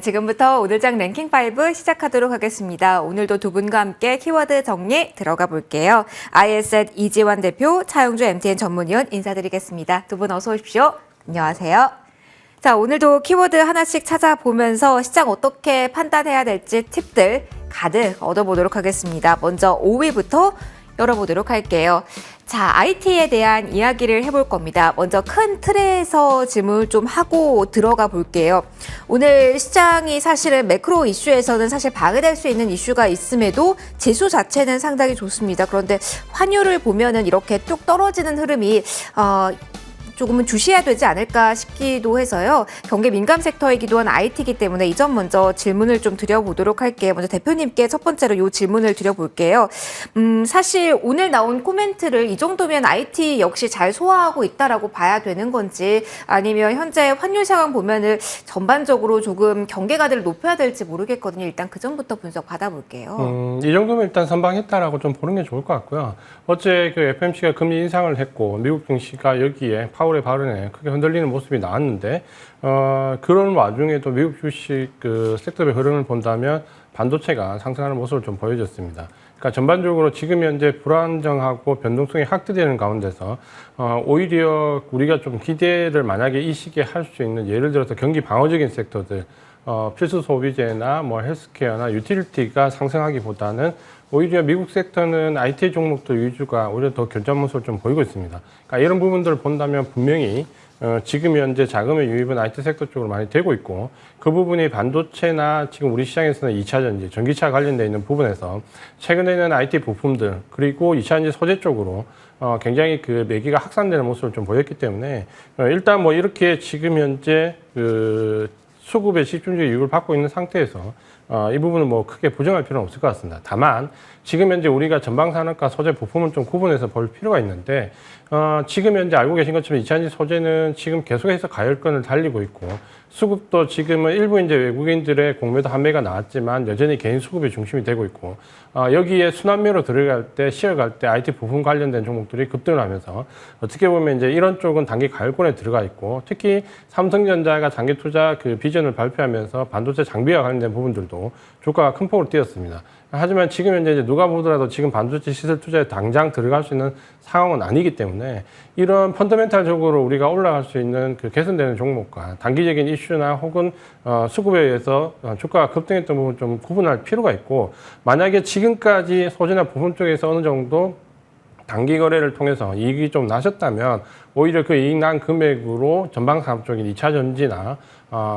지금부터 오늘장 랭킹 5 시작하도록 하겠습니다. 오늘도 두 분과 함께 키워드 정리 들어가 볼게요. ISN 이지환 대표, 차영주 MTN 전문위원 인사드리겠습니다. 두 분 어서 오십시오. 안녕하세요. 자, 오늘도 키워드 하나씩 찾아보면서 시장 어떻게 판단해야 될지 팁들 가득 얻어보도록 하겠습니다. 먼저 5위부터 열어보도록 할게요. 자, IT에 대한 이야기를 해볼 겁니다. 먼저 큰 틀에서 질문을 좀 하고 들어가 볼게요. 오늘 시장이 사실은 매크로 이슈에서는 사실 방해될 수 있는 이슈가 있음에도 지수 자체는 상당히 좋습니다. 그런데 환율을 보면은 이렇게 쭉 떨어지는 흐름이 조금은 주시해야 되지 않을까 싶기도 해서요. 경기 민감 섹터이기도 한 IT이기 때문에 이 점 먼저 질문을 좀 드려보도록 할게요. 먼저 대표님께 첫 번째로 이 질문을 드려볼게요. 사실 오늘 나온 코멘트를 이 정도면 IT 역시 잘 소화하고 있다라고 봐야 되는 건지 아니면 현재 환율 상황 보면은 전반적으로 조금 경계가들을 높여야 될지 모르겠거든요. 일단 그 점부터 분석 받아볼게요. 이 정도면 일단 선방했다라고 좀 보는 게 좋을 것 같고요. 어제 그 FMC가 금리 인상을 했고 미국 증시가 여기에 파월의 발언에 크게 흔들리는 모습이 나왔는데 그런 와중에도 미국 주식 그 섹터의 흐름을 본다면 반도체가 상승하는 모습을 좀 보여줬습니다. 그러니까 전반적으로 지금 현재 불안정하고 변동성이 확대되는 가운데서 오히려 우리가 좀 기대를 만약에 이 시기에 할 수 있는 예를 들어서 경기 방어적인 섹터들 필수 소비재나 뭐 헬스케어나 유틸리티가 상승하기보다는 오히려 미국 섹터는 IT 종목들 위주가 오히려 더 견조한 모습을 좀 보이고 있습니다. 그러니까 이런 부분들을 본다면 분명히 지금 현재 자금의 유입은 IT 섹터 쪽으로 많이 되고 있고 그 부분이 반도체나 지금 우리 시장에서는 2차 전지, 전기차 관련되어 있는 부분에서 최근에는 IT 부품들 그리고 2차 전지 소재 쪽으로 굉장히 그 매기가 확산되는 모습을 좀 보였기 때문에 일단 뭐 이렇게 지금 현재 그 수급의 집중적 유입을 받고 있는 상태에서 이 부분은 뭐 크게 부정할 필요는 없을 것 같습니다. 다만 지금 현재 우리가 전방산업과 소재 부품은 좀 구분해서 볼 필요가 있는데 지금 현재 알고 계신 것처럼 2차전지 소재는 지금 계속해서 가열권을 달리고 있고 수급도 지금은 일부 이제 외국인들의 공매도 한매가 나왔지만 여전히 개인 수급이 중심이 되고 있고 여기에 순환매로 들어갈 때 쉬어갈 때 IT 부품 관련된 종목들이 급등을 하면서 어떻게 보면 이제 이런 쪽은 단기 가열권에 들어가 있고 특히 삼성전자가 장기 투자 그 비전을 발표하면서 반도체 장비와 관련된 부분들도 주가가 큰 폭으로 뛰었습니다. 하지만 지금 현재 이제 누가 보더라도 지금 반도체 시설 투자에 당장 들어갈 수 있는 상황은 아니기 때문에 이런 펀더멘탈적으로 우리가 올라갈 수 있는 그 개선되는 종목과 단기적인 이슈나 혹은 수급에 의해서 주가가 급등했던 부분 좀 구분할 필요가 있고 만약에 지금까지 소재나 부품 쪽에서 어느 정도 단기 거래를 통해서 이익이 좀 나셨다면 오히려 그 이익 난 금액으로 전방산업 쪽인 2차 전지나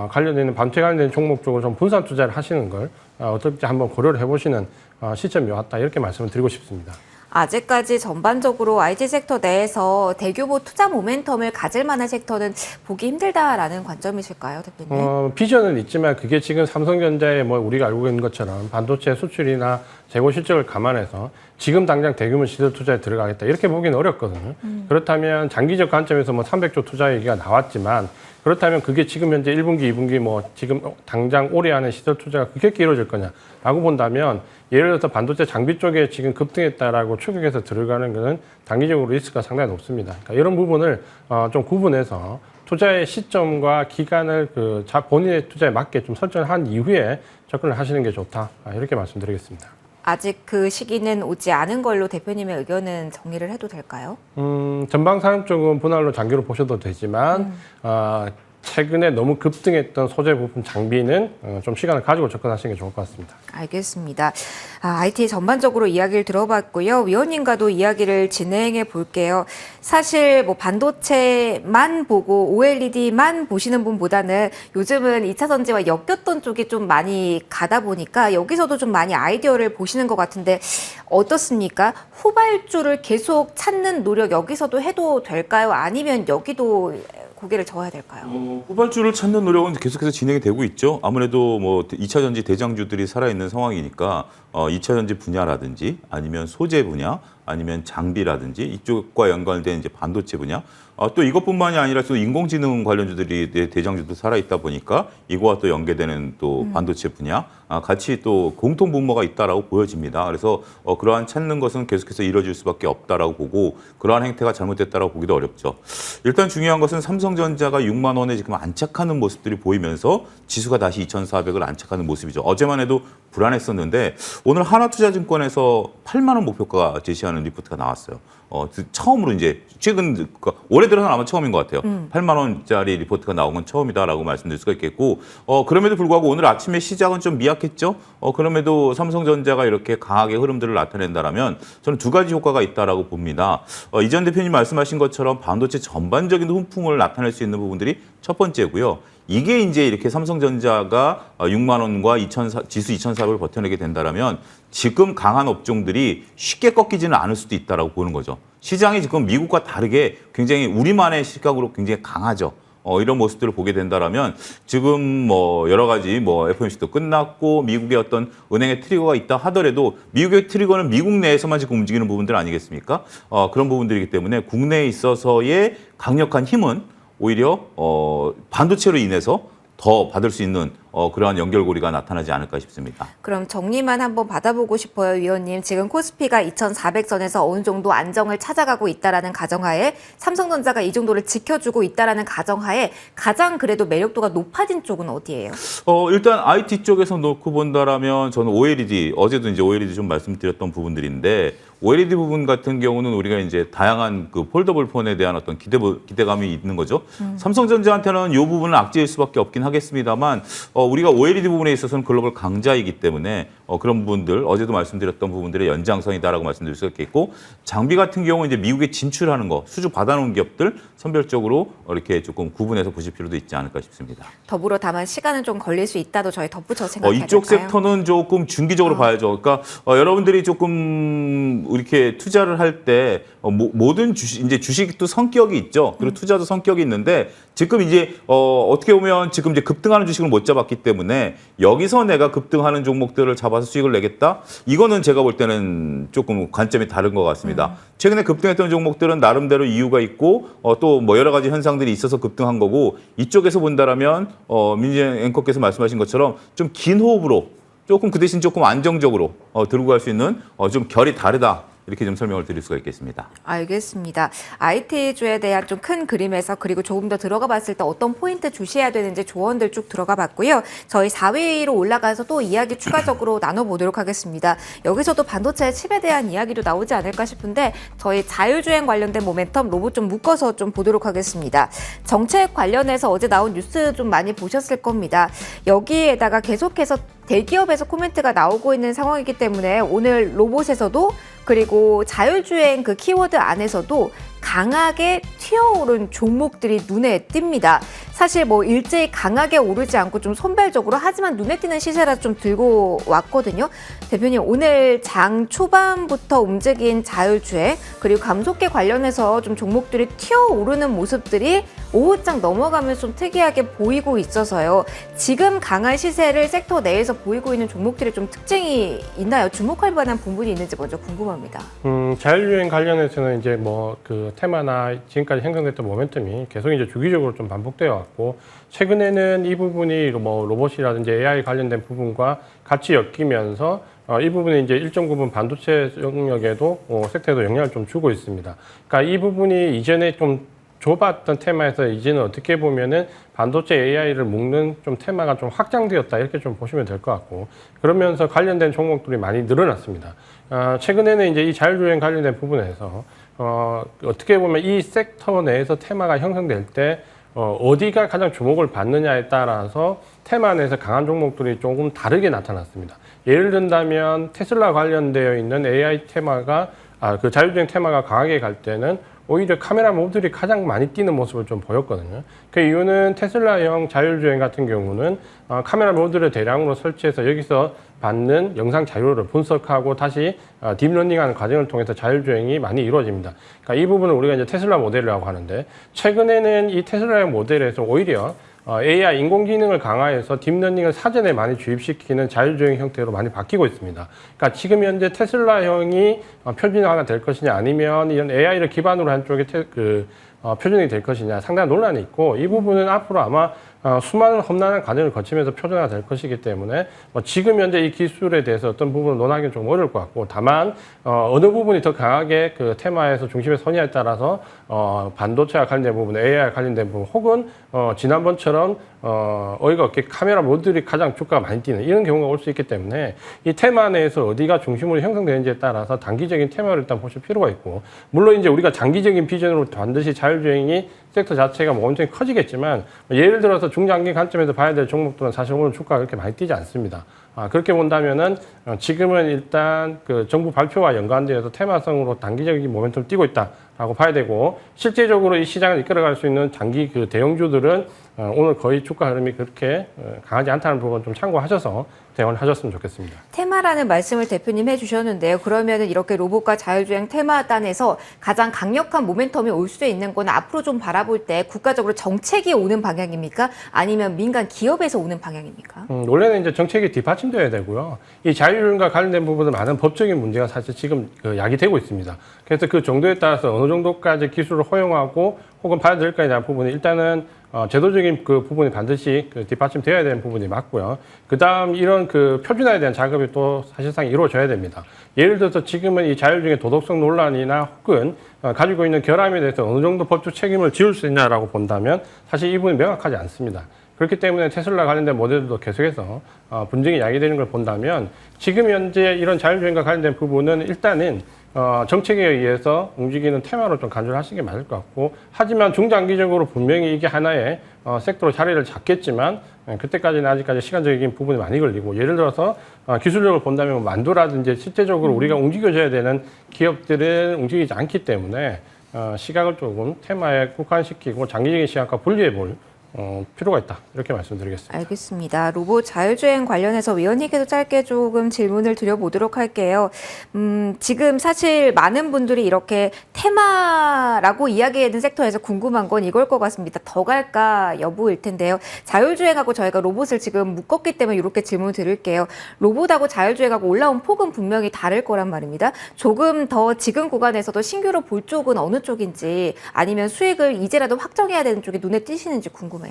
관련되는 반도체 관련된 종목 쪽으로 좀 분산 투자를 하시는 걸 어떨지 한번 고려를 해보시는 시점이 왔다 이렇게 말씀을 드리고 싶습니다. 아직까지 전반적으로 IT 섹터 내에서 대규모 투자 모멘텀을 가질 만한 섹터는 보기 힘들다라는 관점이실까요, 대표님? 비전은 있지만 그게 지금 삼성전자의 뭐 우리가 알고 있는 것처럼 반도체 수출이나 재고 실적을 감안해서 지금 당장 대규모 시설 투자에 들어가겠다 이렇게 보기는 어렵거든요. 그렇다면 장기적 관점에서 뭐 300조 투자 얘기가 나왔지만 그렇다면 그게 지금 현재 1분기, 2분기 뭐 지금 당장 올해 안에 시설 투자가 그렇게 이루어질 거냐라고 본다면 예를 들어서 반도체 장비 쪽에 지금 급등했다라고 추격해서 들어가는 것은 단기적으로 리스크가 상당히 높습니다. 그러니까 이런 부분을 좀 구분해서 투자의 시점과 기간을 그 본인의 투자에 맞게 좀 설정한 이후에 접근을 하시는 게 좋다. 이렇게 말씀드리겠습니다. 아직 그 시기는 오지 않은 걸로 대표님의 의견은 정리를 해도 될까요? 전방산업 쪽은 분할로 장기로 보셔도 되지만 최근에 너무 급등했던 소재 부품 장비는 좀 시간을 가지고 접근하시는 게 좋을 것 같습니다. 알겠습니다. IT 전반적으로 이야기를 들어봤고요. 위원님과도 이야기를 진행해 볼게요. 사실 뭐 반도체만 보고 OLED만 보시는 분보다는 요즘은 2차 전지와 엮였던 쪽이 좀 많이 가다 보니까 여기서도 좀 많이 아이디어를 보시는 것 같은데 어떻습니까? 후발주를 계속 찾는 노력 여기서도 해도 될까요? 아니면 여기도 고개를 저어야 될까요? 후발주를 찾는 노력은 계속해서 진행이 되고 있죠. 아무래도 뭐 2차 전지 대장주들이 살아있는 상황이니까 2차 전지 분야라든지 아니면 소재 분야 아니면 장비라든지 이쪽과 연관된 이제 반도체 분야 또 이것뿐만이 아니라 또 인공지능 관련주들이 대장주도 살아있다 보니까 이거와 또 연계되는 또 반도체 분야 같이 또 공통 분모가 있다라고 보여집니다. 그래서 그러한 찾는 것은 계속해서 이루어질 수밖에 없다라고 보고 그러한 행태가 잘못됐다라고 보기도 어렵죠. 일단 중요한 것은 삼성전자가 6만 원에 지금 안착하는 모습들이 보이면서 지수가 다시 2,400을 안착하는 모습이죠. 어제만 해도 불안했었는데 오늘 하나투자증권에서 8만 원 목표가 제시하는 리포트가 나왔어요. 처음으로 이제 최근 그러니까 올해 들어서는 아마 처음인 것 같아요. 8만 원짜리 리포트가 나온 건 처음이다라고 말씀드릴 수가 있겠고 그럼에도 불구하고 오늘 아침에 시작은 좀 미약했죠. 그럼에도 삼성전자가 이렇게 강하게 흐름들을 나타낸다라면 저는 두 가지 효과가 있다라고 봅니다. 이전 대표님 말씀하신 것처럼 반도체 전반적인 훈풍을 나타낼 수 있는 부분들이 첫 번째고요. 이게 이제 이렇게 삼성전자가 6만 원과 지수 2,400을 버텨내게 된다라면 지금 강한 업종들이 쉽게 꺾이지는 않을 수도 있다라고 보는 거죠. 시장이 지금 미국과 다르게 굉장히 우리만의 시각으로 굉장히 강하죠. 이런 모습들을 보게 된다라면 지금 뭐 여러 가지 뭐 FOMC도 끝났고 미국의 어떤 은행의 트리거가 있다 하더라도 미국의 트리거는 미국 내에서만 지금 움직이는 부분들 아니겠습니까? 그런 부분들이기 때문에 국내에 있어서의 강력한 힘은 오히려 반도체로 인해서 더 받을 수 있는 그러한 연결고리가 나타나지 않을까 싶습니다. 그럼 정리만 한번 받아보고 싶어요, 위원님. 지금 코스피가 2,400선에서 어느 정도 안정을 찾아가고 있다라는 가정하에 삼성전자가 이 정도를 지켜주고 있다라는 가정하에 가장 그래도 매력도가 높아진 쪽은 어디예요? 일단 IT 쪽에서 놓고 본다라면 저는 OLED 어제도 이제 OLED 좀 말씀드렸던 부분들인데 OLED 부분 같은 경우는 우리가 이제 다양한 그 폴더블 폰에 대한 어떤 기대감이 있는 거죠. 삼성전자한테는 이 부분은 악재일 수밖에 없긴 하겠습니다만 우리가 OLED 부분에 있어서는 글로벌 강자이기 때문에 그런 부분들 어제도 말씀드렸던 부분들의 연장선이다라고 말씀드릴 수 있겠고 장비 같은 경우는 이제 미국에 진출하는 거 수주 받아놓은 기업들 선별적으로 이렇게 조금 구분해서 보실 필요도 있지 않을까 싶습니다. 더불어 다만 시간은 좀 걸릴 수 있다도 저희 덧붙여 생각해야 될까요? 이쪽 섹터는 조금 중기적으로 봐야죠. 그러니까 여러분들이 조금 이렇게 투자를 할 때 모든 주식도 성격이 있죠. 그리고 투자도 성격이 있는데 지금 이제 어떻게 보면 지금 이제 급등하는 주식을 못 잡았기 때문에 여기서 내가 급등하는 종목들을 잡아서 수익을 내겠다? 이거는 제가 볼 때는 조금 관점이 다른 것 같습니다. 최근에 급등했던 종목들은 나름대로 이유가 있고 또 뭐 여러 가지 현상들이 있어서 급등한 거고 이쪽에서 본다라면 민재 앵커께서 말씀하신 것처럼 좀 긴 호흡으로 조금 그 대신 조금 안정적으로 들고 갈 수 있는 좀 결이 다르다. 이렇게 좀 설명을 드릴 수가 있겠습니다. 알겠습니다. IT주에 대한 좀 큰 그림에서 그리고 조금 더 들어가 봤을 때 어떤 포인트 주시해야 되는지 조언들 쭉 들어가 봤고요. 저희 4위로 올라가서 또 이야기 추가적으로 나눠보도록 하겠습니다. 여기서도 반도체 칩에 대한 이야기도 나오지 않을까 싶은데 저희 자율주행 관련된 모멘텀 로봇 좀 묶어서 좀 보도록 하겠습니다. 정책 관련해서 어제 나온 뉴스 좀 많이 보셨을 겁니다. 여기에다가 계속해서 대기업에서 코멘트가 나오고 있는 상황이기 때문에 오늘 로봇에서도 그리고 자율주행 그 키워드 안에서도 강하게 튀어오른 종목들이 눈에 띕니다. 사실 뭐 일제히 강하게 오르지 않고 좀 선별적으로 하지만 눈에 띄는 시세라서 좀 들고 왔거든요. 대표님 오늘 장 초반부터 움직인 자율주행 그리고 감속계 관련해서 좀 종목들이 튀어오르는 모습들이 오후장 넘어가면서 좀 특이하게 보이고 있어서요. 지금 강한 시세를 섹터 내에서 보이고 있는 종목들의 좀 특징이 있나요? 주목할 만한 부분이 있는지 먼저 궁금합니다. 자율주행 관련해서는 이제 뭐 그 테마나 지금까지 형성됐던 모멘텀이 계속 이제 주기적으로 좀 반복되어 왔고 최근에는 이 부분이 뭐 로봇이라든지 AI 관련된 부분과 같이 엮이면서 이 부분이 이제 일정 부분 반도체 영역에도 섹터에도 영향을 좀 주고 있습니다. 그러니까 이 부분이 이전에 좀 좁았던 테마에서 이제는 어떻게 보면은 반도체 AI를 묶는 좀 테마가 좀 확장되었다 이렇게 좀 보시면 될 것 같고 그러면서 관련된 종목들이 많이 늘어났습니다. 최근에는 이제 이 자율주행 관련된 부분에서 어떻게 보면 이 섹터 내에서 테마가 형성될 때 어디가 가장 주목을 받느냐에 따라서 테마 내에서 강한 종목들이 조금 다르게 나타났습니다. 예를 든다면 테슬라 관련되어 있는 AI 테마가 그 자율주행 테마가 강하게 갈 때는 오히려 카메라 모듈이 가장 많이 뛰는 모습을 좀 보였거든요. 그 이유는 테슬라형 자율주행 같은 경우는 카메라 모듈을 대량으로 설치해서 여기서 받는 영상 자료를 분석하고 다시 딥러닝하는 과정을 통해서 자율주행이 많이 이루어집니다. 그러니까 이 부분을 우리가 이제 테슬라 모델이라고 하는데 최근에는 이 테슬라형 모델에서 오히려 AI 인공지능을 강화해서 딥러닝을 사전에 많이 주입시키는 자율주행 형태로 많이 바뀌고 있습니다. 그러니까 지금 현재 테슬라형이 표준화가 될 것이냐 아니면 이런 AI를 기반으로 한 쪽에 표준이 될 것이냐 상당한 논란이 있고 이 부분은 앞으로 아마 수많은 험난한 과정을 거치면서 표준화가 될 것이기 때문에 지금 현재 이 기술에 대해서 어떤 부분을 논하기는 좀 어려울 것 같고 다만 어느 부분이 더 강하게 그 테마에서 중심에 서냐에 따라서 반도체와 관련된 부분, AI와 관련된 부분 혹은 지난번처럼 어이가 없게 카메라 모듈이 가장 주가가 많이 뛰는 이런 경우가 올 수 있기 때문에 이 테마 내에서 어디가 중심으로 형성되는지에 따라서 단기적인 테마를 일단 보실 필요가 있고 물론 이제 우리가 장기적인 비전으로 반드시 자율주행이 섹터 자체가 뭐 엄청 커지겠지만 예를 들어서 중장기 관점에서 봐야 될 종목들은 사실 오늘 주가가 그렇게 많이 뛰지 않습니다. 그렇게 본다면은 지금은 일단 그 정부 발표와 연관되어서 테마성으로 단기적인 모멘텀을 띄고 있다라고 봐야 되고 실제적으로 이 시장을 이끌어갈 수 있는 장기 그 대형주들은 오늘 거의 주가 흐름이 그렇게 강하지 않다는 부분 좀 참고하셔서 대응을 하셨으면 좋겠습니다. 테마라는 말씀을 대표님 해주셨는데요. 그러면은 이렇게 로봇과 자율주행 테마단에서 가장 강력한 모멘텀이 올 수 있는 건 앞으로 좀 바라볼 때 국가적으로 정책이 오는 방향입니까? 아니면 민간 기업에서 오는 방향입니까? 원래는 이제 정책이 뒷받침돼야 되고요. 이 자율주행과 관련된 부분은 많은 법적인 문제가 사실 지금 야기되고 있습니다. 그래서 그 정도에 따라서 어느 정도까지 기술을 허용하고 혹은 받아들일까에 대한 부분이 일단은 제도적인 그 부분이 반드시 뒷받침되어야 되는 부분이 맞고요. 그 다음 이런 그 표준화에 대한 작업이 또 사실상 이루어져야 됩니다. 예를 들어서 지금은 이 자율주행의 도덕성 논란이나 혹은 가지고 있는 결함에 대해서 어느 정도 법적 책임을 지을 수 있냐라고 본다면 사실 이 부분이 명확하지 않습니다. 그렇기 때문에 테슬라 관련된 모델들도 계속해서 분쟁이 야기되는 걸 본다면 지금 현재 이런 자율주행과 관련된 부분은 일단은 정책에 의해서 움직이는 테마로 좀 간주를 하시는 게 맞을 것 같고 하지만 중장기적으로 분명히 이게 하나의 섹터로 자리를 잡겠지만 그때까지는 아직까지 시간적인 부분이 많이 걸리고 예를 들어서 기술력을 본다면 만두라든지 실제적으로 우리가 움직여줘야 되는 기업들은 움직이지 않기 때문에 시각을 조금 테마에 국한시키고 장기적인 시각과 분리해 볼 필요가 있다. 이렇게 말씀드리겠습니다. 알겠습니다. 로봇 자율주행 관련해서 위원님께도 짧게 조금 질문을 드려보도록 할게요. 지금 사실 많은 분들이 이렇게 테마라고 이야기하는 섹터에서 궁금한 건 이걸 것 같습니다. 더 갈까 여부일 텐데요. 자율주행하고 저희가 로봇을 지금 묶었기 때문에 이렇게 질문을 드릴게요. 로봇하고 자율주행하고 올라온 폭은 분명히 다를 거란 말입니다. 조금 더 지금 구간에서도 신규로 볼 쪽은 어느 쪽인지 아니면 수익을 이제라도 확정해야 되는 쪽이 눈에 띄시는지 궁금해요.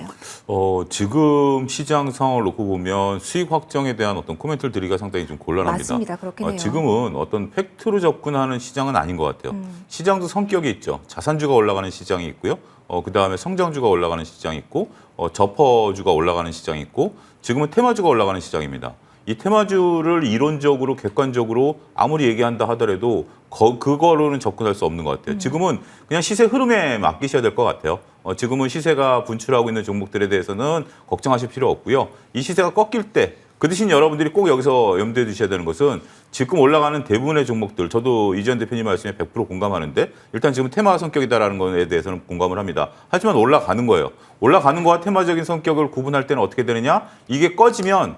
지금 시장 상황을 놓고 보면 수익 확정에 대한 어떤 코멘트를 드리기가 상당히 좀 곤란합니다. 맞습니다. 그렇긴 해요. 지금은 어떤 팩트로 접근하는 시장은 아닌 것 같아요. 시장도 성격이 있죠. 자산주가 올라가는 시장이 있고요. 그다음에 성장주가 올라가는 시장이 있고 저퍼주가 올라가는 시장이 있고 지금은 테마주가 올라가는 시장입니다. 이 테마주를 이론적으로 객관적으로 아무리 얘기한다 하더라도 그거로는 접근할 수 없는 것 같아요. 지금은 그냥 시세 흐름에 맡기셔야 될 것 같아요. 지금은 시세가 분출하고 있는 종목들에 대해서는 걱정하실 필요 없고요. 이 시세가 꺾일 때 그 대신 여러분들이 꼭 여기서 염두에 두셔야 되는 것은 지금 올라가는 대부분의 종목들 저도 이재현 대표님 말씀에 100% 공감하는데 일단 지금 테마 성격이다라는 것에 대해서는 공감을 합니다. 하지만 올라가는 거예요. 올라가는 거와 테마적인 성격을 구분할 때는 어떻게 되느냐? 이게 꺼지면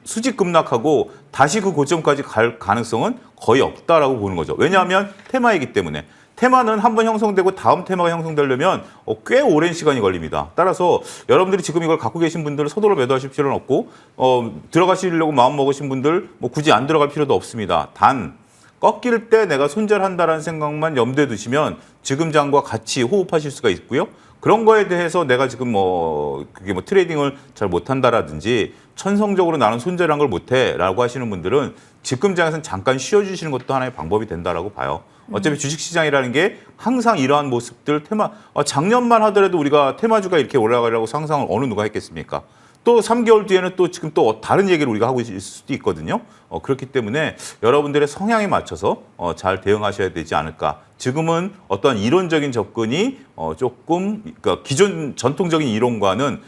수직 급락하고 다시 그 고점까지 갈 가능성은 거의 없다라고 보는 거죠. 왜냐하면 테마이기 때문에. 테마는 한번 형성되고 다음 테마가 형성되려면 꽤 오랜 시간이 걸립니다. 따라서 여러분들이 지금 이걸 갖고 계신 분들은 서둘러 매도하실 필요는 없고 들어가시려고 마음먹으신 분들 뭐 굳이 안 들어갈 필요도 없습니다. 단 꺾일 때 내가 손절한다라는 생각만 염두에 두시면 지금 장과 같이 호흡하실 수가 있고요. 그런 거에 대해서 내가 지금 그게 트레이딩을 잘 못한다라든지 천성적으로 나는 손절한 걸 못해라고 하시는 분들은 지금 장에서는 잠깐 쉬어주시는 것도 하나의 방법이 된다라고 봐요. 어차피 주식시장이라는 게 항상 이러한 모습들 작년만 하더라도 우리가 테마주가 이렇게 올라가려고 상상을 어느 누가 했겠습니까? 또 3개월 뒤에는 또 지금 또 다른 얘기를 우리가 하고 있을 수도 있거든요. 그렇기 때문에 여러분들의 성향에 맞춰서 잘 대응하셔야 되지 않을까. 지금은 어떤 이론적인 접근이 조금 그러니까 기존 전통적인 이론과는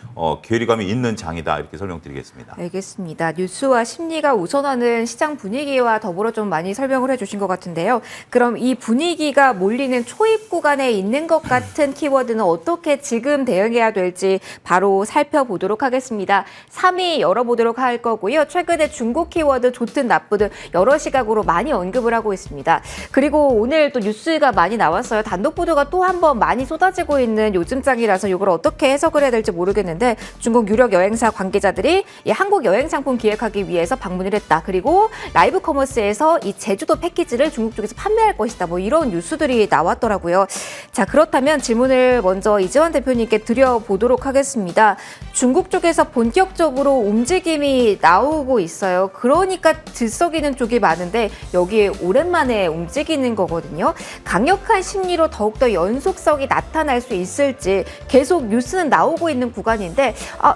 괴리감이 있는 장이다 이렇게 설명드리겠습니다. 알겠습니다. 뉴스와 심리가 우선하는 시장 분위기와 더불어 좀 많이 설명을 해주신 것 같은데요. 그럼 이 분위기가 몰리는 초입 구간에 있는 것 같은 키워드는 어떻게 지금 대응해야 될지 바로 살펴보도록 하겠습니다. 3위 열어보도록 할 거고요. 최근에 중국 키워드 좋든 나쁘든 여러 시각으로 많이 언급을 하고 있습니다. 그리고 오늘 또 뉴스가 많이 나왔어요. 단독 보도가 또 한 번 많이 쏟아지고 있는 요즘장이라서 이걸 어떻게 해석을 해야 될지 모르겠는데 중국 유력 여행사 관계자들이 이 한국 여행 상품 기획하기 위해서 방문을 했다. 그리고 라이브 커머스에서 이 제주도 패키지를 중국 쪽에서 판매할 것이다. 뭐 이런 뉴스들이 나왔더라고요. 자, 그렇다면 질문을 먼저 이재환 대표님께 드려보도록 하겠습니다. 중국 쪽에서 본격적으로 움직임이 나오고 있어요. 그러니까 들썩이는 쪽이 많은데 여기에 오랜만에 움직이는 거거든요. 강력한 심리로 더욱더 연속성이 나타날 수 있을지 계속 뉴스는 나오고 있는 구간인데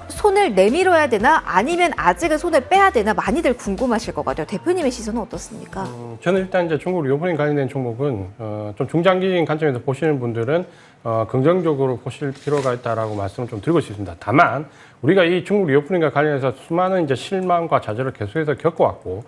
손을 내밀어야 되나 아니면 아직은 손을 빼야 되나 많이들 궁금하실 것 같아요. 대표님의 시선은 어떻습니까? 저는 일단 이제 중국 리오프닝 관련된 종목은 좀 중장기적인 관점에서 보시는 분들은 긍정적으로 보실 필요가 있다라고 말씀을 좀 드리고 싶습니다. 다만 우리가 이 중국 리오프닝과 관련해서 수많은 이제 실망과 좌절을 계속해서 겪어왔고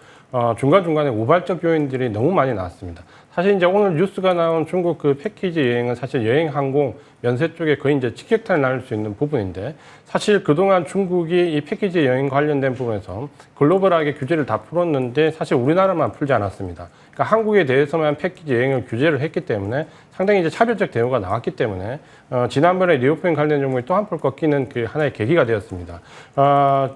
중간중간에 우발적 요인들이 너무 많이 나왔습니다. 사실 이제 오늘 뉴스가 나온 중국 그 패키지 여행은 사실 여행, 항공, 면세 쪽에 거의 이제 직격탄을 날릴 수 있는 부분인데 사실 그동안 중국이 이 패키지 여행 관련된 부분에서 글로벌하게 규제를 다 풀었는데 사실 우리나라만 풀지 않았습니다. 그러니까 한국에 대해서만 패키지 여행을 규제를 했기 때문에 상당히 이제 차별적 대우가 나왔기 때문에 지난번에 리오프닝 관련 종목이 또 한 풀 꺾이는 그 하나의 계기가 되었습니다.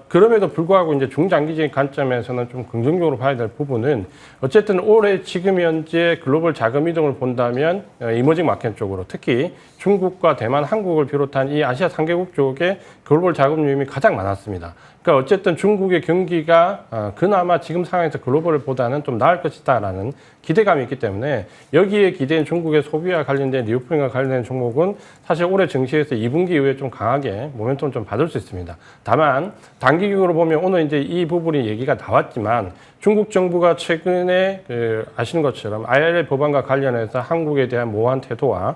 그럼에도 불구하고 이제 중장기적인 관점에서는 좀 긍정적으로 봐야 될 부분은 어쨌든 올해 지금 현재 글로벌 자금 이동을 본다면 이머징 마켓 쪽으로 특히 중국과 대만, 한국을 비롯한 이 아시아 3개국 쪽에 글로벌 자금 유입이 가장 많았습니다. 그러니까 어쨌든 중국의 경기가 그나마 지금 상황에서 글로벌보다는 좀 나을 것이다라는 기대감이 있기 때문에 여기에 기대인 중국의 소비와 관련된 리오프닝과 관련된 종목은 사실 올해 증시에서 2분기 이후에 좀 강하게 모멘텀을 좀 받을 수 있습니다. 다만 단기적으로 보면 오늘 이제 이 부분이 얘기가 나왔지만 중국 정부가 최근에 아시는 것처럼 IRA 법안과 관련해서 한국에 대한 모호한 태도와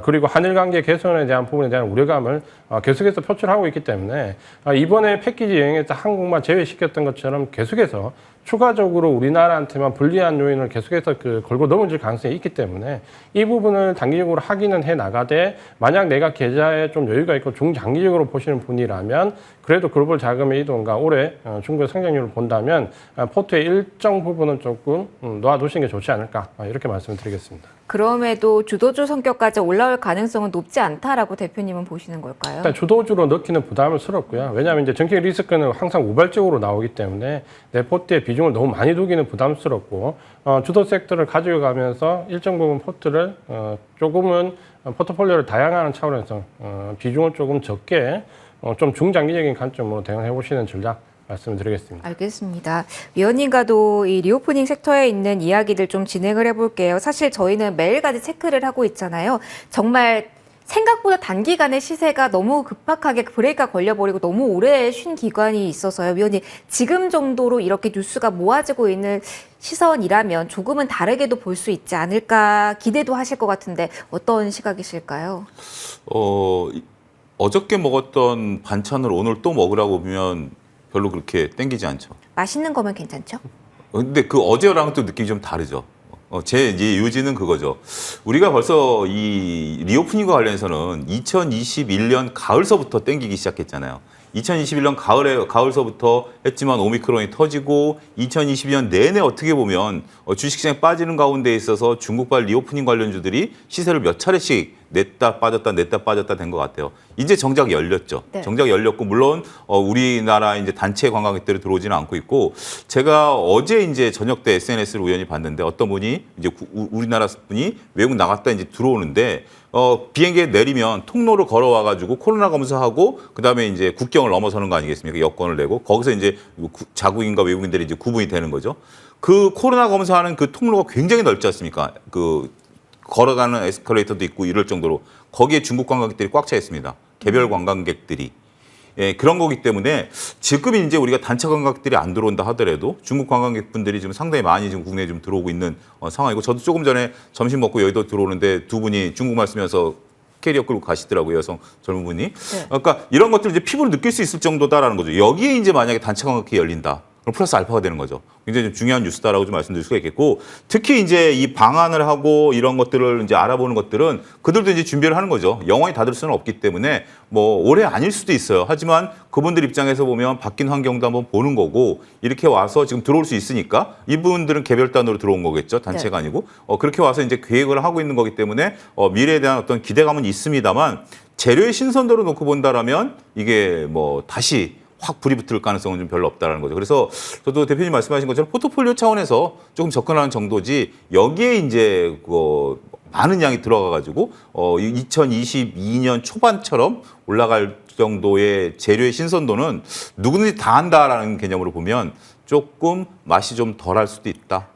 그리고 한일 관계 개선에 대한 부분에 대한 우려감을 계속해서 표출하고 있기 때문에 이번에 패키지 여행에서 한국만 제외시켰던 것처럼 계속해서 추가적으로 우리나라한테만 불리한 요인을 계속해서 걸고 넘어질 가능성이 있기 때문에 이 부분을 단기적으로 확인은 해 나가되 만약 내가 계좌에 좀 여유가 있고 중장기적으로 보시는 분이라면 그래도 글로벌 자금의 이동과 올해 중국의 성장률을 본다면 포트의 일정 부분은 조금 놓아두시는 게 좋지 않을까 이렇게 말씀을 드리겠습니다. 그럼에도 주도주 성격까지 올라올 가능성은 높지 않다라고 대표님은 보시는 걸까요? 일단 주도주로 넣기는 부담스럽고요. 왜냐하면 이제 정책 리스크는 항상 우발적으로 나오기 때문에 내 포트에 비중을 너무 많이 두기는 부담스럽고 주도 섹터를 가지고 가면서 일정 부분 포트를 조금은 포트폴리오를 다양화하는 차원에서 비중을 조금 적게 좀 중장기적인 관점으로 대응해 보시는 전략 말씀드리겠습니다. 알겠습니다. 위원님과도 이 리오프닝 섹터에 있는 이야기들 좀 진행을 해볼게요. 사실 저희는 매일같이 체크를 하고 있잖아요. 정말 생각보다 단기간에 시세가 너무 급박하게 브레이크가 걸려버리고 너무 오래 쉰 기간이 있어서요. 위원님, 지금 정도로 이렇게 뉴스가 모아지고 있는 시선이라면 조금은 다르게도 볼 수 있지 않을까 기대도 하실 것 같은데 어떤 시각이실까요? 어저께 먹었던 반찬을 오늘 또 먹으라고 보면 별로 그렇게 땡기지 않죠. 맛있는 거면 괜찮죠? 근데 그 어제랑 또 느낌이 좀 다르죠. 제 이제 요지는 그거죠. 우리가 벌써 이 리오프닝과 관련해서는 2021년 가을서부터 땡기기 시작했잖아요. 2021년 가을서부터 했지만 오미크론이 터지고 2022년 내내 어떻게 보면 주식시장에 빠지는 가운데 있어서 중국발 리오프닝 관련주들이 시세를 몇 차례씩 냈다 빠졌다 된 것 같아요. 이제 정작 열렸죠. 네. 정작 열렸고 물론 우리나라 이제 단체 관광객들이 들어오지는 않고 있고 제가 어제 이제 저녁 때 SNS를 우연히 봤는데 어떤 분이 이제 우리나라 분이 외국 나갔다 이제 들어오는데 비행기에 내리면 통로를 걸어와가지고 코로나 검사하고 그다음에 이제 국경을 넘어서는 거 아니겠습니까? 여권을 내고 거기서 이제 자국인과 외국인들이 이제 구분이 되는 거죠. 그 코로나 검사하는 그 통로가 굉장히 넓지 않습니까? 걸어가는 에스컬레이터도 있고 이럴 정도로 거기에 중국 관광객들이 꽉 차 있습니다. 개별 관광객들이. 예, 그런 거기 때문에 지금 이제 우리가 단체 관광객들이 안 들어온다 하더라도 중국 관광객분들이 지금 상당히 많이 지금 국내에 좀 들어오고 있는 상황이고 저도 조금 전에 점심 먹고 여의도 들어오는데 두 분이 중국말 쓰면서 캐리어 끌고 가시더라고요. 여성 젊은 분이. 네. 그러니까 이런 것들 이제 피부로 느낄 수 있을 정도다라는 거죠. 여기에 이제 만약에 단체 관광객이 열린다. 그럼 플러스 알파가 되는 거죠. 굉장히 좀 중요한 뉴스다라고 좀 말씀드릴 수가 있겠고, 특히 이제 이 방안을 하고 이런 것들을 이제 알아보는 것들은 그들도 이제 준비를 하는 거죠. 영원히 닫을 수는 없기 때문에 뭐 올해 아닐 수도 있어요. 하지만 그분들 입장에서 보면 바뀐 환경도 한번 보는 거고, 이렇게 와서 지금 들어올 수 있으니까 이분들은 개별단으로 들어온 거겠죠. 단체가 아니고. 그렇게 와서 이제 계획을 하고 있는 거기 때문에 미래에 대한 어떤 기대감은 있습니다만, 재료의 신선도로 놓고 본다라면 이게 뭐 다시 확 불이 붙을 가능성은 좀 별로 없다라는 거죠. 그래서 저도 대표님 말씀하신 것처럼 포트폴리오 차원에서 조금 접근하는 정도지, 여기에 이제 많은 양이 들어가가지고 2022년 초반처럼 올라갈 정도의 재료의 신선도는 누구든지 다 한다라는 개념으로 보면 조금 맛이 좀 덜할 수도 있다.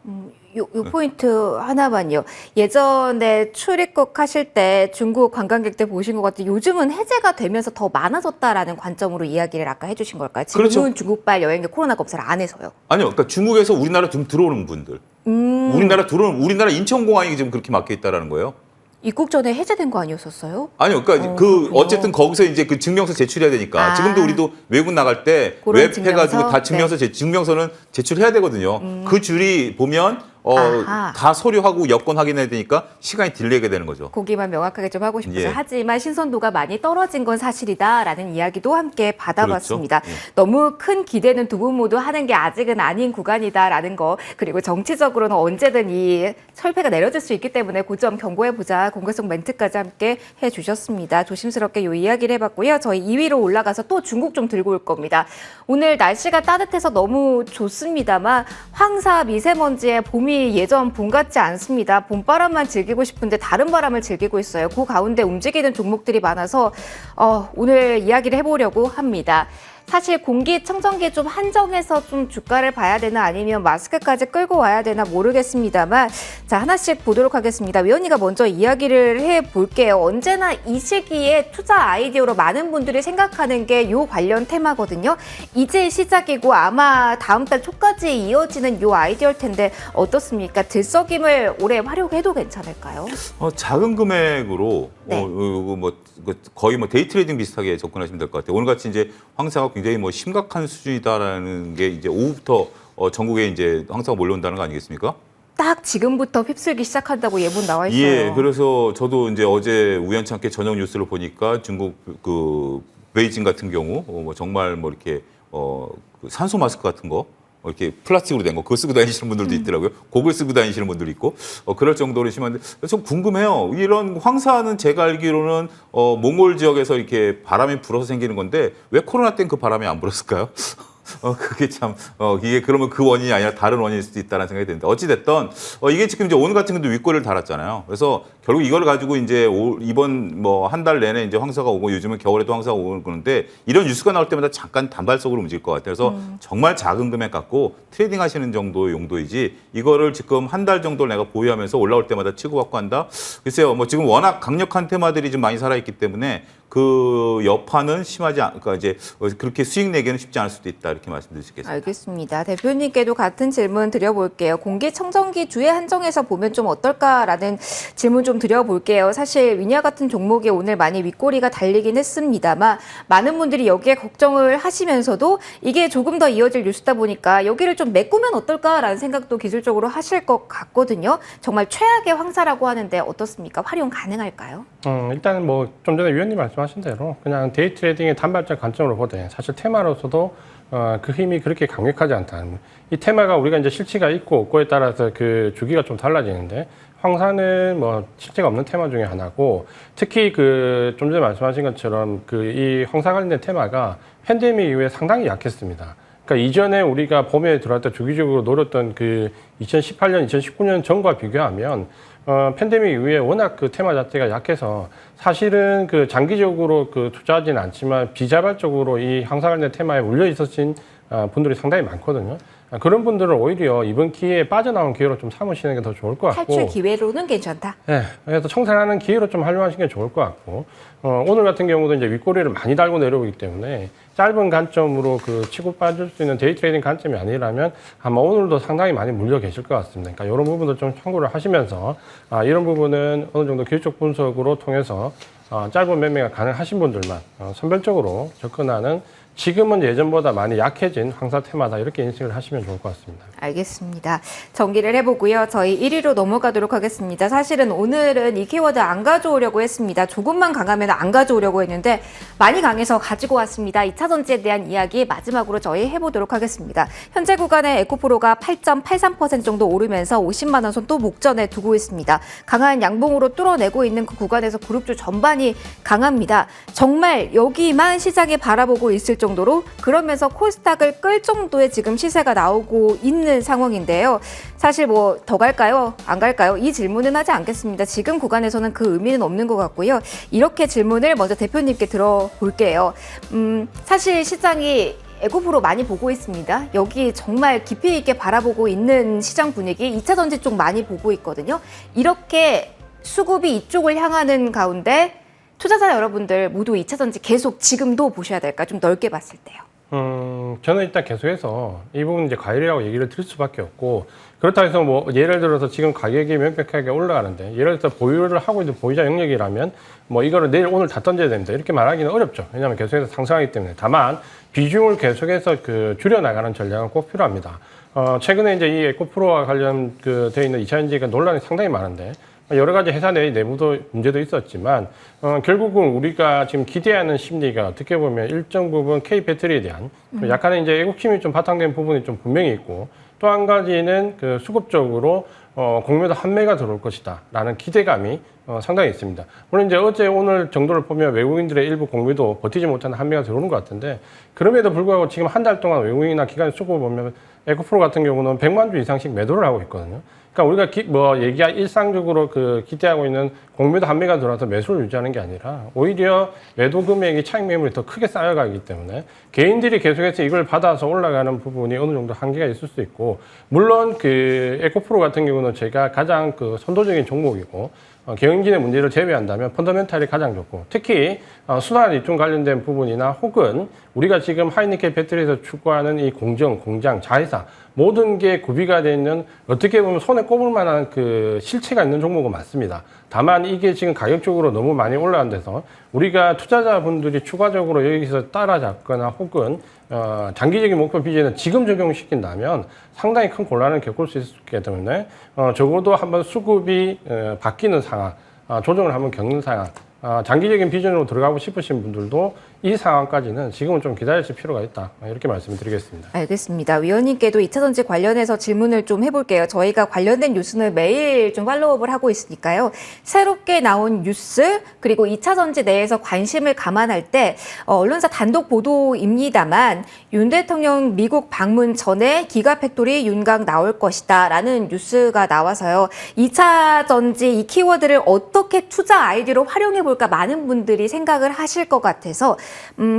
요 포인트 하나만요. 예전에 출입국 하실 때 중국 관광객들 보신 것 같아요. 요즘은 해제가 되면서 더 많아졌다라는 관점으로 이야기를 아까 해주신 걸까요? 지금은 그렇죠. 중국발 여행객 코로나 검사를 안 해서요. 아니요, 그러니까 중국에서 우리나라 좀 들어오는 분들, 우리나라 인천공항이 지금 그렇게 막혀 있다라는 거예요. 입국 전에 해제된 거 아니었었어요? 아니요, 그러니까 그렇군요. 어쨌든 거기서 이제 그 증명서 제출해야 되니까. 지금도 우리도 외국 나갈 때 그런 웹 증명서? 해가지고 다 증명서 증명서는 제출해야 되거든요. 그 줄이 보면 아하. 다 서류하고 여권 확인해야 되니까 시간이 딜레이가 되는 거죠. 거기만 명확하게 좀 하고 싶어서. 예. 하지만 신선도가 많이 떨어진 건 사실이다라는 이야기도 함께 받아봤습니다. 그렇죠. 예. 너무 큰 기대는 두 분 모두 하는 게 아직은 아닌 구간이다라는 거, 그리고 정치적으로는 언제든 이 철폐가 내려질 수 있기 때문에 그 점 경고해보자, 공개성 멘트까지 함께 해주셨습니다. 조심스럽게 이 이야기를 해봤고요. 저희 2위로 올라가서 또 중국 좀 들고 올 겁니다. 오늘 날씨가 따뜻해서 너무 좋습니다만 황사 미세먼지에 봄이 예전 봄 같지 않습니다. 봄바람만 즐기고 싶은데 다른 바람을 즐기고 있어요. 그 가운데 움직이는 종목들이 많아서 오늘 이야기를 해보려고 합니다. 사실 공기청정기 좀 한정해서 좀 주가를 봐야 되나, 아니면 마스크까지 끌고 와야 되나 모르겠습니다만, 자, 하나씩 보도록 하겠습니다. 위원이가 먼저 이야기를 해볼게요. 언제나 이 시기에 투자 아이디어로 많은 분들이 생각하는 게 요 관련 테마거든요. 이제 시작이고 아마 다음 달 초까지 이어지는 요 아이디어일 텐데 어떻습니까? 들썩임을 올해 활용해도 괜찮을까요? 작은 금액으로 네. 거의 데이 트레이딩 비슷하게 접근하시면 될 것 같아요. 오늘같이 이제 황사가 굉장히 심각한 수준이다라는 게 이제 오후부터 전국에 이제 황사가 몰려온다는 거 아니겠습니까? 딱 지금부터 휩쓸기 시작한다고 예문 나와 있어요. 예, 그래서 저도 이제 어제 우연찮게 저녁 뉴스를 보니까 중국 베이징 같은 경우 정말 이렇게 그 산소 마스크 같은 거 이렇게 플라스틱으로 된 거 그거 쓰고 다니시는 분들도 있더라고요. 그걸 쓰고 다니시는 분들도 있고 그럴 정도로 심한데 좀 궁금해요. 이런 황사는 제가 알기로는 몽골 지역에서 이렇게 바람이 불어서 생기는 건데 왜 코로나 땐 그 바람이 안 불었을까요? 그게 참, 이게 그러면 그 원인이 아니라 다른 원인일 수도 있다는 생각이 드는데, 어찌됐든, 이게 지금 이제 오늘 같은 경우도 윗꼬리를 달았잖아요. 그래서 결국 이걸 가지고 이제 이번 한 달 내내 이제 황사가 오고, 요즘은 겨울에도 황사가 오고 그러는데, 이런 뉴스가 나올 때마다 잠깐 단발성으로 움직일 것 같아요. 그래서 정말 작은 금액 갖고 트레이딩 하시는 정도의 용도이지, 이거를 지금 한 달 정도 내가 보유하면서 올라올 때마다 치고받고 한다? 글쎄요, 지금 워낙 강력한 테마들이 좀 많이 살아있기 때문에, 그 여파는 심하지 그러니까 이제 그렇게 수익 내기는 쉽지 않을 수도 있다 이렇게 말씀드릴 수 있겠습니다. 알겠습니다. 대표님께도 같은 질문 드려볼게요. 공기청정기 주에 한정해서 보면 좀 어떨까라는 질문 좀 드려볼게요. 사실 위니아 같은 종목이 오늘 많이 윗꼬리가 달리긴 했습니다만, 많은 분들이 여기에 걱정을 하시면서도 이게 조금 더 이어질 뉴스다 보니까 여기를 좀 메꾸면 어떨까라는 생각도 기술적으로 하실 것 같거든요. 정말 최악의 황사라고 하는데 어떻습니까? 활용 가능할까요? 일단은 좀 전에 위원님 말씀하신 대로 그냥 데이 트레이딩의 단발적 관점으로 보되 사실 테마로서도 그 힘이 그렇게 강력하지 않다는, 이 테마가 우리가 이제 실체가 있고 없고에 따라서 그 주기가 좀 달라지는데, 황사는 실체가 없는 테마 중에 하나고, 특히 좀 전에 말씀하신 것처럼 이 황사 관련된 테마가 팬데믹 이후에 상당히 약했습니다. 그러니까 이전에 우리가 봄에 들어갈 때 주기적으로 노렸던 2018년, 2019년 전과 비교하면 팬데믹 이후에 워낙 그 테마 자체가 약해서 사실은 장기적으로 투자하지는 않지만 비자발적으로 이 황사 관련 테마에 물려 있으신 분들이 상당히 많거든요. 그런 분들은 오히려 이번 기회에 빠져나온 기회로 좀 삼으시는 게 더 좋을 것 같고, 탈출 기회로는 괜찮다. 네, 그래서 청산하는 기회로 좀 활용하시는 게 좋을 것 같고, 오늘 같은 경우도 이제 윗꼬리를 많이 달고 내려오기 때문에 짧은 관점으로 치고 빠질 수 있는 데이 트레이딩 관점이 아니라면 아마 오늘도 상당히 많이 물려 계실 것 같습니다. 그러니까 이런 부분도 좀 참고를 하시면서 이런 부분은 어느 정도 기술적 분석으로 통해서 짧은 매매가 가능하신 분들만 선별적으로 접근하는 지금은 예전보다 많이 약해진 황사 테마다 이렇게 인식을 하시면 좋을 것 같습니다. 알겠습니다. 정리를 해보고요. 저희 1위로 넘어가도록 하겠습니다. 사실은 오늘은 이 키워드 안 가져오려고 했습니다. 조금만 강하면 안 가져오려고 했는데 많이 강해서 가지고 왔습니다. 2차 전지에 대한 이야기 마지막으로 저희 해보도록 하겠습니다. 현재 구간에 에코프로가 8.83% 정도 오르면서 50만 원 선 또 목전에 두고 있습니다. 강한 양봉으로 뚫어내고 있는 그 구간에서 그룹주 전반이 강합니다. 정말 여기만 시장에 바라보고 있을 정도로 그러면서 코스닥을 끌 정도의 지금 시세가 나오고 있는 상황인데요. 사실 뭐 더 갈까요? 안 갈까요? 이 질문은 하지 않겠습니다. 지금 구간에서는 그 의미는 없는 것 같고요. 이렇게 질문을 먼저 대표님께 들어볼게요. 사실 시장이 에코프로 많이 보고 있습니다. 여기 정말 깊이 있게 바라보고 있는 시장 분위기, 2차 전지 쪽 많이 보고 있거든요. 이렇게 수급이 이쪽을 향하는 가운데 투자자 여러분들 모두 2차 전지 계속 지금도 보셔야 될까? 좀 넓게 봤을 때요. 저는 일단 계속해서 이 부분 이제 과열이라고 얘기를 드릴 수밖에 없고, 그렇다 해서 뭐 예를 들어서 지금 가격이 명백하게 올라가는데 예를 들어서 보유를 하고 있는 보유자 영역이라면 뭐 이거를 내일 오늘 다 던져야 됩니다 이렇게 말하기는 어렵죠. 왜냐하면 계속해서 상승하기 때문에. 다만 비중을 계속해서 줄여나가는 전략은 꼭 필요합니다. 최근에 이제 이 에코프로와 관련 되어 있는 2차 전지가 논란이 상당히 많은데, 여러 가지 회사 내 내부도 문제도 있었지만 결국은 우리가 지금 기대하는 심리가 어떻게 보면 일정 부분 K 배터리에 대한 약간의 이제 애국심이 좀 바탕된 부분이 좀 분명히 있고, 또 한 가지는 수급적으로 공매도 한매가 들어올 것이다라는 기대감이 상당히 있습니다. 물론 이제 어제 오늘 정도를 보면 외국인들의 일부 공매도 버티지 못하는 한매가 들어오는 것 같은데, 그럼에도 불구하고 지금 한 달 동안 외국인이나 기관의 수급을 보면 에코프로 같은 경우는 100만 주 이상씩 매도를 하고 있거든요. 그러니까 우리가 일상적으로 기대하고 있는 공매도 한매가 들어와서 매수를 유지하는 게 아니라 오히려 매도 금액이 차익 매물이 더 크게 쌓여가기 때문에 개인들이 계속해서 이걸 받아서 올라가는 부분이 어느 정도 한계가 있을 수 있고, 물론 에코프로 같은 경우는 제가 가장 선도적인 종목이고, 경영진의 문제를 제외한다면 펀더멘탈이 가장 좋고, 특히 순환 리튬 관련된 부분이나 혹은 우리가 지금 하이니켈 배터리에서 추구하는 이 공장, 자회사 모든 게 구비가 되어 있는, 어떻게 보면 손에 꼽을 만한 실체가 있는 종목은 맞습니다. 다만 이게 지금 가격적으로 너무 많이 올라간 데서 우리가 투자자분들이 추가적으로 여기서 따라잡거나 혹은 장기적인 목표 비전을 지금 적용시킨다면 상당히 큰 곤란을 겪을 수 있기 때문에 적어도 한번 수급이 바뀌는 상황, 조정을 한번 겪는 상황, 장기적인 비전으로 들어가고 싶으신 분들도 이 상황까지는 지금은 좀 기다리실 필요가 있다. 이렇게 말씀을 드리겠습니다. 알겠습니다. 위원님께도 2차 전지 관련해서 질문을 좀 해볼게요. 저희가 관련된 뉴스는 매일 좀 팔로우업을 하고 있으니까요. 새롭게 나온 뉴스 그리고 2차 전지 내에서 관심을 감안할 때 언론사 단독 보도입니다만 윤 대통령 미국 방문 전에 기가팩토리 윤곽 나올 것이다 라는 뉴스가 나와서요. 2차 전지 이 키워드를 어떻게 투자 아이디어로 활용해 볼까 많은 분들이 생각을 하실 것 같아서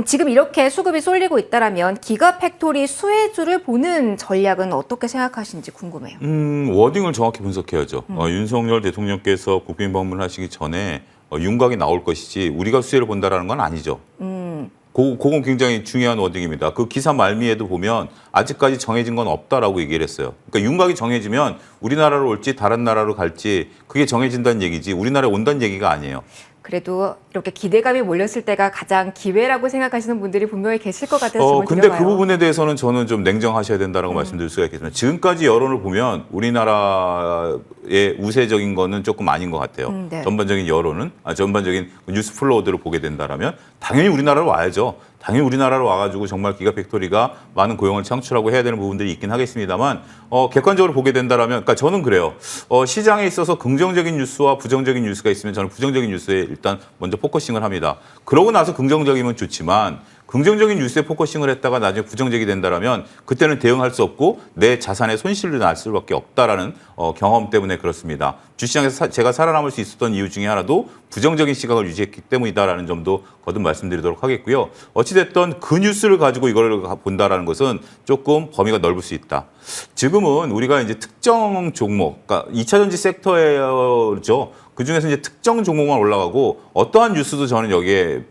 지금 이렇게 수급이 쏠리고 있다라면 기가팩토리 수혜주를 보는 전략은 어떻게 생각하시는지 궁금해요. 워딩을 정확히 분석해야죠. 윤석열 대통령께서 국빈 방문하시기 전에 윤곽이 나올 것이지 우리가 수혜를 본다라는 건 아니죠. 그건 굉장히 중요한 워딩입니다. 그 기사 말미에도 보면 아직까지 정해진 건 없다라고 얘기를 했어요. 그러니까 윤곽이 정해지면 우리나라로 올지 다른 나라로 갈지 그게 정해진다는 얘기지 우리나라에 온다는 얘기가 아니에요. 그래도 이렇게 기대감이 몰렸을 때가 가장 기회라고 생각하시는 분들이 분명히 계실 것 같아서 근데 그 부분에 대해서는 저는 좀 냉정하셔야 된다고 말씀드릴 수가 있겠습니다. 지금까지 여론을 보면 우리나라의 우세적인 거는 조금 아닌 것 같아요. 네. 전반적인 여론은, 전반적인 뉴스 플로우들을 보게 된다면 당연히 우리나라로 와야죠. 당연히 우리나라로 와가지고 정말 기가팩토리가 많은 고용을 창출하고 해야 되는 부분들이 있긴 하겠습니다만 객관적으로 보게 된다면, 그러니까 저는 그래요. 시장에 있어서 긍정적인 뉴스와 부정적인 뉴스가 있으면 저는 부정적인 뉴스에 일단 먼저 포커싱을 합니다. 그러고 나서 긍정적이면 좋지만 긍정적인 뉴스에 포커싱을 했다가 나중에 부정적이 된다면 그때는 대응할 수 없고 내 자산의 손실을 날 수밖에 없다라는 경험 때문에 그렇습니다. 주시장에서 제가 살아남을 수 있었던 이유 중에 하나도 부정적인 시각을 유지했기 때문이다라는 점도 거듭 말씀드리도록 하겠고요. 어찌됐든 그 뉴스를 가지고 이걸 본다라는 것은 조금 범위가 넓을 수 있다. 지금은 우리가 이제 특정 종목, 그러니까 2차 전지 섹터에죠. 그 중에서 이제 특정 종목만 올라가고 어떠한 뉴스도 저는 여기에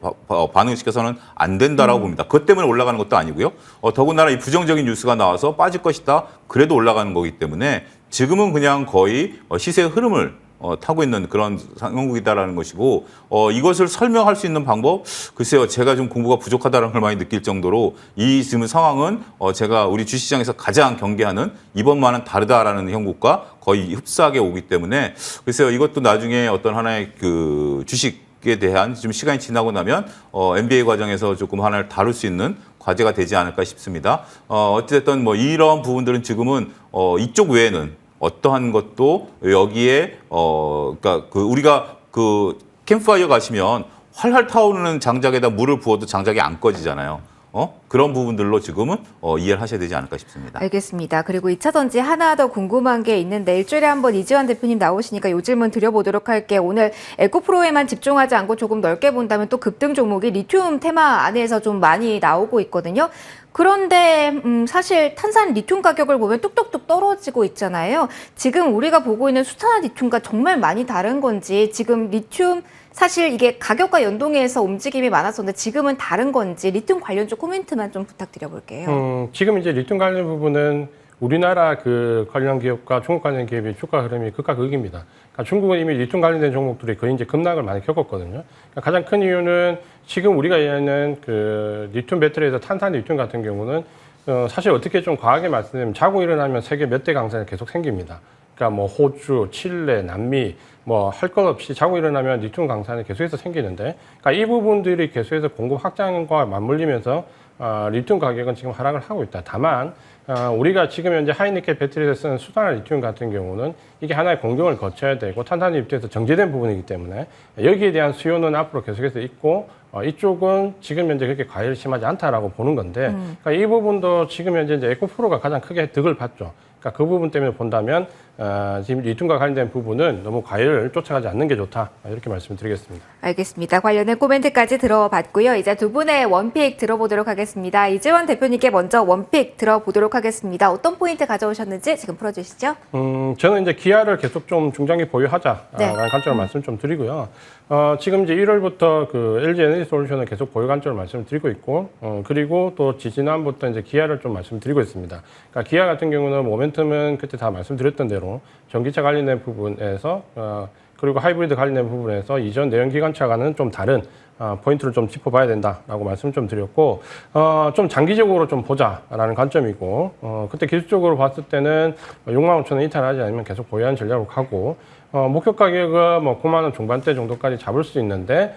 반응시켜서는 안 된다라고 봅니다. 그것 때문에 올라가는 것도 아니고요. 더군다나 이 부정적인 뉴스가 나와서 빠질 것이다. 그래도 올라가는 거기 때문에 지금은 그냥 거의 시세의 흐름을 타고 있는 그런 상용국이다라는 것이고 이것을 설명할 수 있는 방법 글쎄요 제가 좀 공부가 부족하다는 걸 많이 느낄 정도로 이 지금 상황은 제가 우리 주식시장에서 가장 경계하는 이번만은 다르다라는 형국과 거의 흡사하게 오기 때문에 글쎄요 이것도 나중에 어떤 하나의 그 주식에 대한 좀 시간이 지나고 나면 MBA 과정에서 조금 하나를 다룰 수 있는 과제가 되지 않을까 싶습니다. 어쨌든 뭐 이런 부분들은 지금은 이쪽 외에는 어떠한 것도 여기에 그러니까 그 우리가 그 캠프파이어 가시면 활활 타오르는 장작에다 물을 부어도 장작이 안 꺼지잖아요. 그런 부분들로 지금은 이해를 하셔야 되지 않을까 싶습니다. 알겠습니다. 그리고 2차 전지 하나 더 궁금한 게 있는데 일주일에 한번 이지환 대표님 나오시니까 요 질문 드려보도록 할게요. 오늘 에코프로에만 집중하지 않고 조금 넓게 본다면 또 급등 종목이 리튬 테마 안에서 좀 많이 나오고 있거든요. 그런데 사실 탄산 리튬 가격을 보면 뚝뚝뚝 떨어지고 있잖아요. 지금 우리가 보고 있는 수산화 리튬과 정말 많이 다른 건지 지금 리튬 사실 이게 가격과 연동해서 움직임이 많았었는데 지금은 다른 건지 리튬 관련 쪽 코멘트만 좀 부탁드려볼게요. 지금 이제 리튬 관련 부분은 우리나라 그 관련 기업과 중국 관련 기업의 주가 흐름이 극과 극입니다. 그러니까 중국은 이미 리튬 관련된 종목들이 거의 이제 급락을 많이 겪었거든요. 그러니까 가장 큰 이유는 지금 우리가 얘기하는 그 리튬 배터리에서 탄산 리튬 같은 경우는 사실 어떻게 좀 과하게 말씀드리면 자고 일어나면 세계 몇 대 강산이 계속 생깁니다. 그러니까 뭐 호주, 칠레, 남미 뭐 할 것 없이 자고 일어나면 리튬 강산이 계속해서 생기는데, 그러니까 이 부분들이 계속해서 공급 확장과 맞물리면서 리튬 가격은 지금 하락을 하고 있다. 다만 우리가 지금 현재 하이니켈 배터리에서 쓰는 수산화 리튬 같은 경우는 이게 하나의 공정을 거쳐야 되고 탄산의 입장에서 정제된 부분이기 때문에 여기에 대한 수요는 앞으로 계속해서 있고 이쪽은 지금 현재 그렇게 과열이 심하지 않다라고 보는 건데 그러니까 이 부분도 지금 현재 이제 에코프로가 가장 크게 득을 봤죠. 그러니까 그 부분 때문에 본다면 지금 리튬과 관련된 부분은 너무 과열을 쫓아가지 않는 게 좋다. 이렇게 말씀드리겠습니다. 알겠습니다. 관련된 코멘트까지 들어봤고요. 이제 두 분의 원픽 들어보도록 하겠습니다. 이지환 대표님께 먼저 원픽 들어보도록 하겠습니다. 어떤 포인트 가져오셨는지 지금 풀어주시죠. 저는 이제 기아를 계속 좀 중장기 보유하자라는 네. 관점을 말씀 좀 드리고요. 지금 이제 1월부터 그 LG 에너지 솔루션을 계속 보유 관점을 말씀을 드리고 있고, 그리고 또 지지난부터 이제 기아를 좀 말씀드리고 있습니다. 그러니까 기아 같은 경우는 모멘텀은 그때 다 말씀드렸던 대로 전기차 관련된 부분에서 그리고 하이브리드 관련된 부분에서 이전 내연기관차와는 좀 다른 포인트를 좀 짚어봐야 된다라고 말씀 좀 드렸고, 좀 장기적으로 좀 보자라는 관점이고, 그때 기술적으로 봤을 때는 65,000원 이탈하지 않으면 계속 보유하는 전략으로 가고, 목표 가격은 뭐 9만 원 중반대 정도까지 잡을 수 있는데,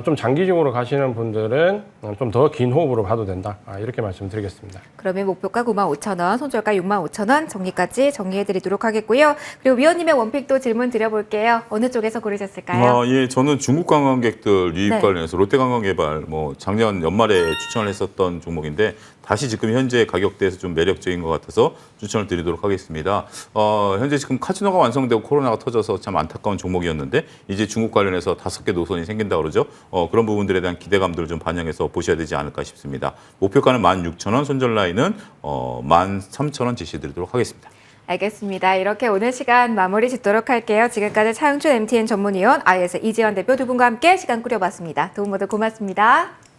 좀 장기적으로 가시는 분들은 좀 더 긴 호흡으로 봐도 된다. 이렇게 말씀드리겠습니다. 그러면 목표가 95,000원, 손절가 65,000원 정리까지 정리해드리도록 하겠고요. 그리고 위원님의 원픽도 질문 드려볼게요. 어느 쪽에서 고르셨을까요? 예, 저는 중국 관광객들 유입 네. 관련해서 롯데관광개발 뭐 작년 연말에 추천을 했었던 종목인데 다시 지금 현재 가격대에서 좀 매력적인 것 같아서 추천을 드리도록 하겠습니다. 현재 지금 카지노가 완성되고 코로나가 터져서 참 안타까운 종목이었는데 이제 중국 관련해서 5개 노선이 생긴다 그러죠. 그런 부분들에 대한 기대감들을 좀 반영해서 보셔야 되지 않을까 싶습니다. 목표가는 16,000원, 손절 라인은 13,000원 제시드리도록 하겠습니다. 알겠습니다. 이렇게 오늘 시간 마무리 짓도록 할게요. 지금까지 차영준 MTN 전문위원 IS 이지환 대표 두 분과 함께 시간 꾸려봤습니다. 두 분 모두 고맙습니다.